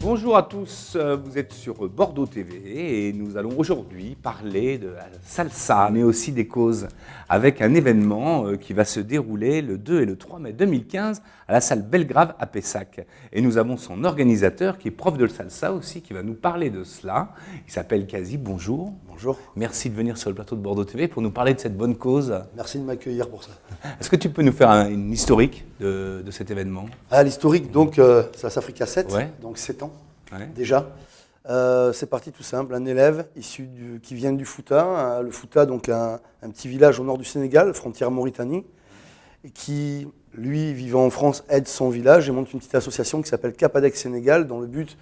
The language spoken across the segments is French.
Bonjour à tous, vous êtes sur Bordeaux TV et nous allons aujourd'hui parler de la salsa, mais aussi des causes, avec un événement qui va se dérouler le 2 et le 3 mai 2015 à la salle Belgrave à Pessac. Et nous avons son organisateur qui est prof de salsa aussi, qui va nous parler de cela. Il s'appelle Kazi, bonjour. Bonjour. Merci de venir sur le plateau de Bordeaux TV pour nous parler de cette bonne cause. Merci de m'accueillir pour ça. Est-ce que tu peux nous faire une historique de cet événement? L'historique, donc, Salsa Africa 7, Ouais. donc 7 ans Ouais. déjà. C'est parti tout simple, un élève qui vient du Fouta. Le Fouta, donc un petit village au nord du Sénégal, frontière Mauritanie, et qui, lui, vivant en France, aide son village et monte une petite association qui s'appelle Capadec Sénégal, dans le but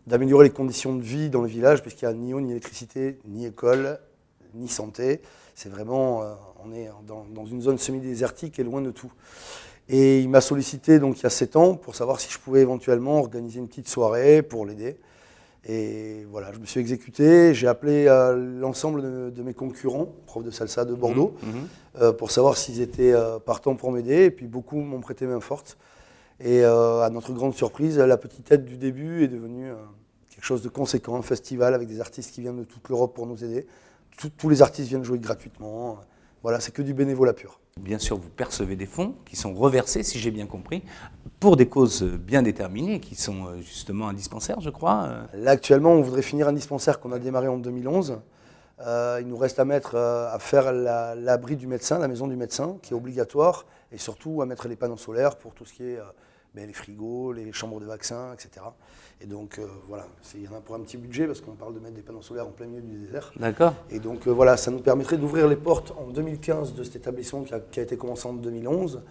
d'améliorer les conditions de vie dans le village, puisqu'il n'y a ni eau, ni électricité, ni école, ni santé. C'est vraiment, on est dans une zone semi-désertique et loin de tout. Et il m'a sollicité donc il y a 7 ans pour savoir si je pouvais éventuellement organiser une petite soirée pour l'aider. Et voilà, je me suis exécuté, j'ai appelé l'ensemble de mes concurrents, profs de salsa de Bordeaux, pour savoir s'ils étaient partants pour m'aider. Et puis beaucoup m'ont prêté main forte. Et à notre grande surprise, la petite aide du début est devenue quelque chose de conséquent, un festival avec des artistes qui viennent de toute l'Europe pour nous aider. Tous les artistes viennent jouer gratuitement. Voilà, c'est que du bénévolat pur. Bien sûr, vous percevez des fonds qui sont reversés, si j'ai bien compris, pour des causes bien déterminées, qui sont justement un dispensaire, je crois. Là, actuellement, on voudrait finir un dispensaire qu'on a démarré en 2011. Il nous reste à faire l'abri du médecin, la maison du médecin, qui est obligatoire, et surtout à mettre les panneaux solaires pour tout ce qui est les frigos, les chambres de vaccins, etc. Et donc, voilà, il y en a pour un petit budget, parce qu'on parle de mettre des panneaux solaires en plein milieu du désert. D'accord. Et donc, voilà, ça nous permettrait d'ouvrir les portes en 2015 de cet établissement qui a été commencé en 2011.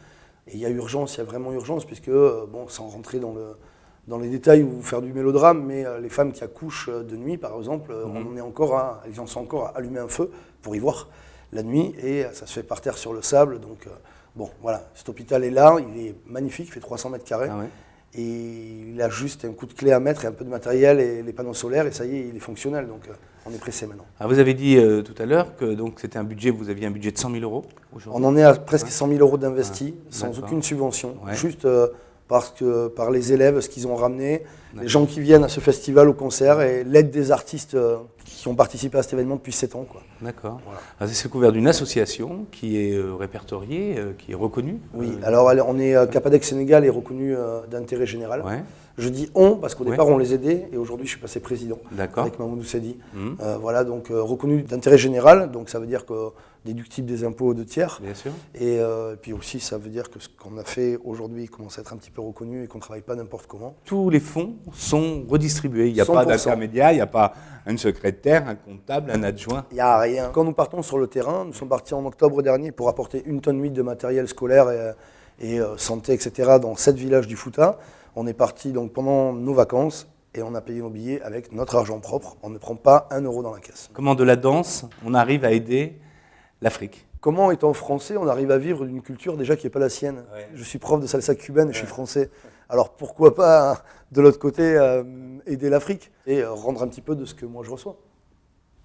Et il y a urgence, il y a vraiment urgence, puisque, bon, sans rentrer dans les détails ou faire du mélodrame, mais les femmes qui accouchent de nuit, par exemple, elles en sont encore à allumer un feu pour y voir la nuit, et ça se fait par terre sur le sable. Donc, bon, voilà, cet hôpital est là, il est magnifique, il fait 300 mètres carrés. Ah ouais. Et il a juste un coup de clé à mettre et un peu de matériel et les panneaux solaires, et ça y est, il est fonctionnel. Donc, on est pressé maintenant. Alors vous avez dit tout à l'heure que c'était un budget, vous aviez un budget de 100 000 € aujourd'hui. On en est à presque 100 000 € d'investis, sans aucune subvention, juste par les élèves, ce qu'ils ont ramené, les gens qui viennent à ce festival, au concert, et l'aide des artistes qui ont participé à cet événement depuis 7 ans. D'accord. Voilà. C'est couvert d'une association qui est répertoriée, qui est reconnue. Oui, alors Capadec Sénégal est reconnu d'intérêt général. Ouais. Je dis on parce qu'au départ on les aidait et aujourd'hui je suis passé président avec Mamoudou Sedi. Voilà, donc reconnu d'intérêt général, donc ça veut dire que déductible des impôts de tiers. Bien sûr. Et puis aussi ça veut dire que ce qu'on a fait aujourd'hui commence à être un petit peu reconnu et qu'on ne travaille pas n'importe comment. Tous les fonds sont redistribués, il n'y a pas d'intermédiaire, il n'y a pas une secrétaire, un comptable, un adjoint. Il n'y a rien. Quand nous partons sur le terrain, nous sommes partis en octobre dernier pour apporter 1,8 tonne de matériel scolaire et santé, etc. dans 7 villages du Fouta. On est parti donc pendant nos vacances et on a payé nos billets avec notre argent propre. On ne prend pas 1 euro dans la caisse. Comment de la danse, on arrive à aider l'Afrique? Comment, étant français, on arrive à vivre d'une culture déjà qui n'est pas la sienne? Je suis prof de salsa cubaine et je suis français. Alors pourquoi pas, de l'autre côté, aider l'Afrique et rendre un petit peu de ce que moi je reçois?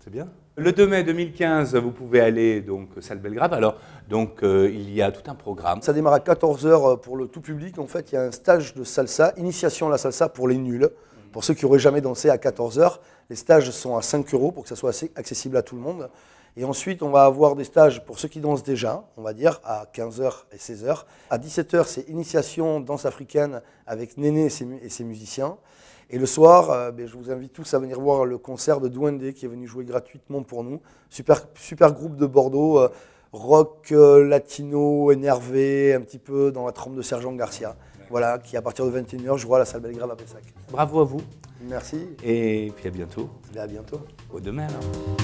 C'est bien. Le 2 mai 2015, vous pouvez aller donc salle Belgrave. Alors, donc, il y a tout un programme. Ça démarre à 14 h pour le tout public. En fait, il y a un stage de salsa, initiation à la salsa pour les nuls. Pour ceux qui n'auraient jamais dansé à 14 h, les stages sont à 5 € pour que ça soit assez accessible à tout le monde. Et ensuite, on va avoir des stages pour ceux qui dansent déjà, on va dire, à 15 h et 16 h. À 17 h, c'est initiation danse africaine avec Néné et ses musiciens. Et le soir, je vous invite tous à venir voir le concert de Douandé qui est venu jouer gratuitement pour nous. Super groupe de Bordeaux, rock latino, énervé, un petit peu dans la trempe de Sergent Garcia. Voilà, qui à partir de 21 h jouera à la salle Belgrave à Pessac. Bravo à vous. Merci. Et puis à bientôt. Et à bientôt. Au demain alors.